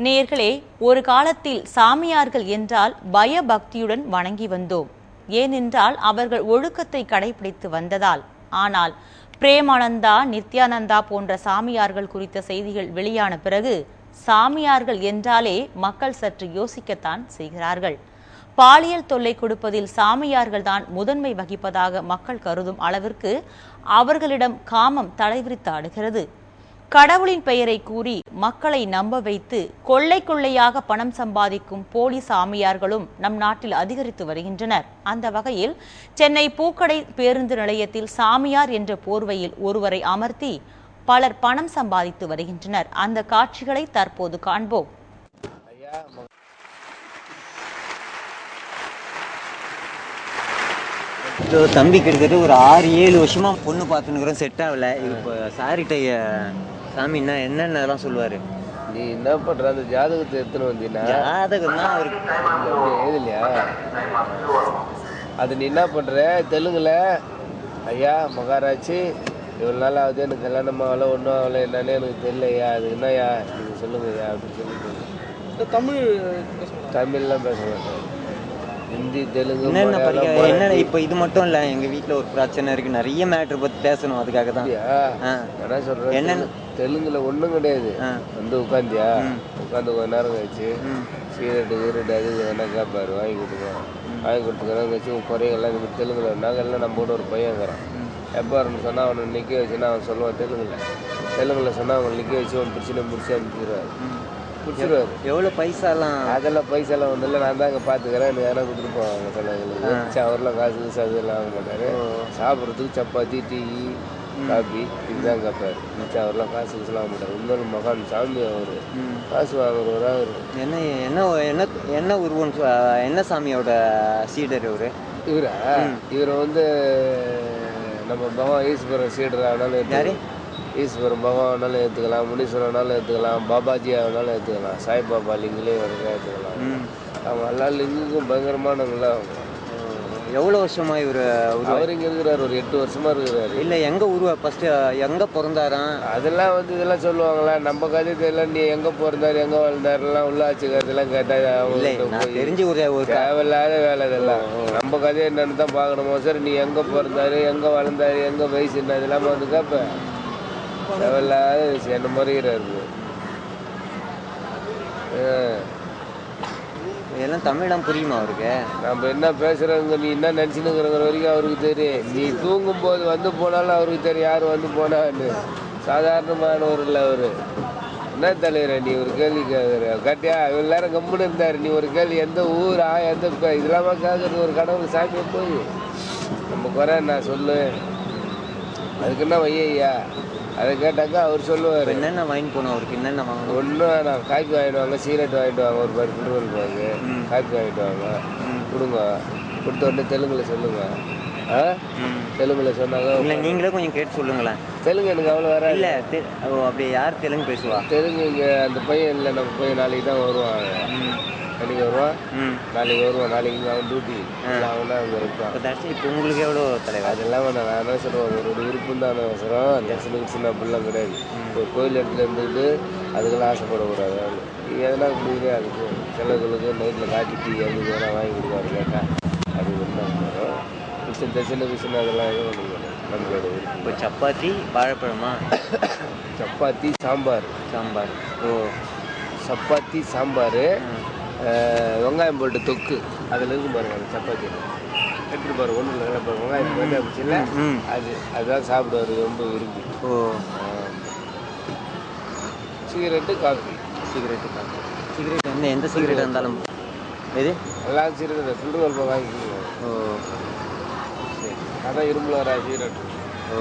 நேயர்களே, ஒரு காலத்தில் சாமியார்கள் என்றால் பயபக்தியுடன் வணங்கி வந்தோம். ஏனென்றால் அவர்கள் ஒழுக்கத்தை கடைபிடித்து வந்ததால். ஆனால் பிரேமானந்தா, நித்யானந்தா போன்ற சாமியார்கள் குறித்த செய்திகள் வெளியான பிறகு சாமியார்கள் என்றாலே மக்கள் சற்று யோசிக்கத்தான் செய்கிறார்கள். பாலியல் தொல்லை கொடுப்பதில் சாமியார்கள் தான் முதன்மை வகிப்பதாக மக்கள் கருதும் அளவிற்கு அவர்களிடம் காமம் தலைவிரித்து ஆடுகிறது. கடவுளின் பெயரை கூறி மக்களை நம்ப வைத்து கொள்ளை கொள்ளையாக பணம் சம்பாதிக்கும் போலி சாமியார்களும் நம் நாட்டில் அதிகரித்து வருகின்றனர். அந்த வகையில் சென்னை பூக்கடை பேருந்து நிலையத்தில் சாமியார் என்ற போர்வையில் ஒருவரை அமர்த்தி பலர் பணம் சம்பாதித்து வருகின்றனர். அந்த காட்சிகளை தற்போது காண்போம். தம்பி கிட்டத்தட்ட ஒரு 6-7 வருஷமா பொண்ணு பார்த்துன்னு செட் ஆகல. இப்போ சாரிட்ட சாமின்னா என்னென்னலாம் சொல்லுவாரு? நீ என்ன பண்ற? அந்த ஜாதகத்தை எடுத்துன்னு வந்தீங்கன்னா ஜாதகம் தான் அவருக்கு எழுதலையா? அது நீ என்ன பண்ற? தெலுங்குல ஐயா மகாராஜி இவ்வளோ நாள் ஆகுது, எனக்கு கல்யாணம் ஆகலை, ஒன்றும் ஆகலை, என்னன்னு எனக்கு தெரியலையா, அது என்னய்யா நீங்கள் சொல்லுங்கய்யா அப்படின்னு சொல்லிட்டு தமிழ்லாம் பேச மாட்டேன். ஹிந்தி, தெலுங்கு, என்னென்ன படிக்க என்ன இப்போ இது மட்டும் இல்லை, எங்கள் வீட்டில் ஒரு பிரச்சனை இருக்குது, நிறைய மேட்ரு பற்றி பேசணும், அதுக்காக தான். என்ன சொல்கிறேன்? என்னென்ன தெலுங்குல ஒன்றும் கிடையாது. வந்து உட்காந்தியா, உட்காந்து கொஞ்ச நேரம் கழிச்சு சீரட்டு கீரட்டு அது வேணா கேட்பாரு, வாங்கி கொடுத்துக்கிறோம் கழிச்சு உன் குறைகள்லாம் இந்த தெலுங்குல நாங்கள்லாம் நம்ம கூட ஒரு பையங்கிறான். எப்போ வரணும்னு சொன்னால் அவனை நிற்க வச்சுன்னா அவன் சொல்லுவான் தெலுங்குல சொன்னால் அவனை நிற்க வச்சு அவன் பிரச்சனை முடிச்சு அனுப்பிச்சிடுவார். பிடிச்சிருவாரு. எவ்வளோ பைசாலாம்? அதெல்லாம் பைசாலாம் ஒன்றும் நான் தான் அங்கே பார்த்துக்கிறேன், எனக்கு யாரும் கொடுத்துருப்போம் அவங்க செலவுகளுக்கு. அவரெல்லாம் காசு அதெல்லாம் வாங்க மாட்டார். சாப்பிட்றதுக்கு சப்பாத்தி, டீ, காபி இதுதான் கேட்பாரு. மிச்சம் அவரெல்லாம் காசு காசுலாம் வாங்க மாட்டார். இன்னொரு மகான் சாமி அவர் காசு வாங்குறவராக அவர். என்ன என்ன என்ன என்ன உருவம்? என்ன சாமியோட சீடர் இவர்? இவரை வந்து நம்ம பகவான் ஈஸ்வரன் சீடர் ஆனாலும் யாரு? ஈஸ்வரன் பகவானாலும் ஏற்றுக்கலாம், முனீஸ்வரனாலும் ஏற்றுக்கலாம், பாபாஜி ஆனாலும் ஏற்றுக்கலாம், சாய்பாபா லிங்கிலே வரைக்கும் ஏற்றுக்கலாம். அவங்க எல்லா லிங்குக்கும் பயங்கரமானவங்களா. எவ்வளோ வருஷமா இவர் இங்கே இருக்கிறார்? ஒரு 8 வருஷமா இருக்கிறாரு. இல்லை, எங்கே ஃபர்ஸ்ட் எங்கே பிறந்தாராம்? அதெல்லாம் வந்து இதெல்லாம் சொல்லுவாங்களா? நம்ம கதை தெரியல. நீ எங்கே பிறந்தாரு, எங்கே வாழ்ந்தாருலாம் உள்ளாட்சி கதையெல்லாம் கேட்டால் தெரிஞ்சு ஒரு தேவையில்லாத வேலை. இதெல்லாம் நம்ம கதை என்னன்னு தான் பார்க்கணுமோ. சரி, நீ எங்கே பிறந்தாரு, எங்கே வளர்ந்தாரு, எங்கே வயசு என்ன, இதெல்லாம் வந்து கேட்பேன். தேவையில்லாத விஷயம் என்ன முறைகிறாரு. இதெல்லாம் தமிழம் புரியுமா அவருக்கு? நம்ம என்ன பேசுகிறோங்க, நீ என்ன நினச்சினுங்கிற வரைக்கும் அவருக்கு தெரியும். நீ தூங்கும்போது வந்து போனாலும் அவருக்கு தெரியும் யார் வந்து போனான்னு. சாதாரணமானவர் இல்லை அவர். என்ன தலைவர நீ ஒரு கேள்வி கேட்குற? கட்டியா இவ்வளோ நேரம் கம்முன்னு இருந்தார். நீ ஒரு கேள்வி எந்த ஊரா, எந்த இதெல்லாமா கேட்குறது? ஒரு கடவுள் சாமியை போய் நம்ம குறை நான் சொல்லு, அதுக்கு என்ன வையா அதை கேட்டாக்கா அவர் சொல்லுவார். என்னென்ன வாங்கி போகணும் அவருக்கு? என்னென்ன வாங்கணும்? ஒன்றும் வேணாம். காப்பி வாங்கிடுவாங்க, சிகரெட் வாங்கிடுவாங்க, ஒரு 10 பெட்ரோல் வாங்க, காப்பி வாங்கிடுவாங்க, கொடுங்க. கொடுத்த உடனே தெலுங்குல சொல்லுங்க. தெலுங்குல சொன்னாங்க. இல்லை, நீங்களே கொஞ்சம் கேட்டு சொல்லுங்களேன். தெலுங்கு எனக்கு அவ்வளோ வர இல்லை. அப்படி யார் தெலுங்கு பேசுவா? தெலுங்கு இங்கே அந்த பையன் இல்லை, நம்ம பையன் நாளைக்கு தான் வருவான். அன்றைக்கி வருவான், நாளைக்கு வருவான். நாளைக்கு இங்கே அவன் டியூட்டி, அவன் தான் அங்கே இருப்பான். இப்போ உங்களுக்கு எவ்வளோ தலைவர்? அதெல்லாம் வேணாம். நான் என்ன சொல்லுவேன், அவரோட விருப்பம் தான் அவசரம். தர்சனுக்கு அப்படிலாம் கிடையாது. ஒரு கோயில் இடத்துல இருந்துட்டு அதுக்கெல்லாம் ஆசைப்படக்கூடாது. நீங்கள் எதனா கொடுக்குறே அதுக்கு செலவுகளுக்கு நைட்டில் காட்டி டீ அது வேணா வாங்கி கொடுக்காரு கேட்டால் அது என்ன கிருஷ்ணன் தர்சன கிருஷ்ணன் அதெல்லாம் எதுவும் பண்ணுங்க. நம்மளோட விருப்பம். இப்போ சப்பாத்தி வாழைப்பழமா? சப்பாத்தி சாம்பார். ஓ, சப்பாத்தி சாம்பார், வெங்காயம் போட்டு தொக்கு அதில் இருக்கும் பாருங்க. அந்த சப்பாத்தி எடுத்துட்டு பாருங்க. ஒன்றும் இல்லை, வெங்காயம் போட்டு அப்படிச்சுல அதுதான் சாப்பிடுவார் ரொம்ப விரும்பி. ஓ, சிகரெட்டு காஃபி. சிகரெட் வந்து எந்த சிகரெட்டாக இருந்தாலும் எது எல்லா சிகரெட்டு ஃபில்டர் வல்பம் வாங்கிக்கோங்க. ஓ, சரி, அதான் இரும்புல வர சிகரெட். ஓ.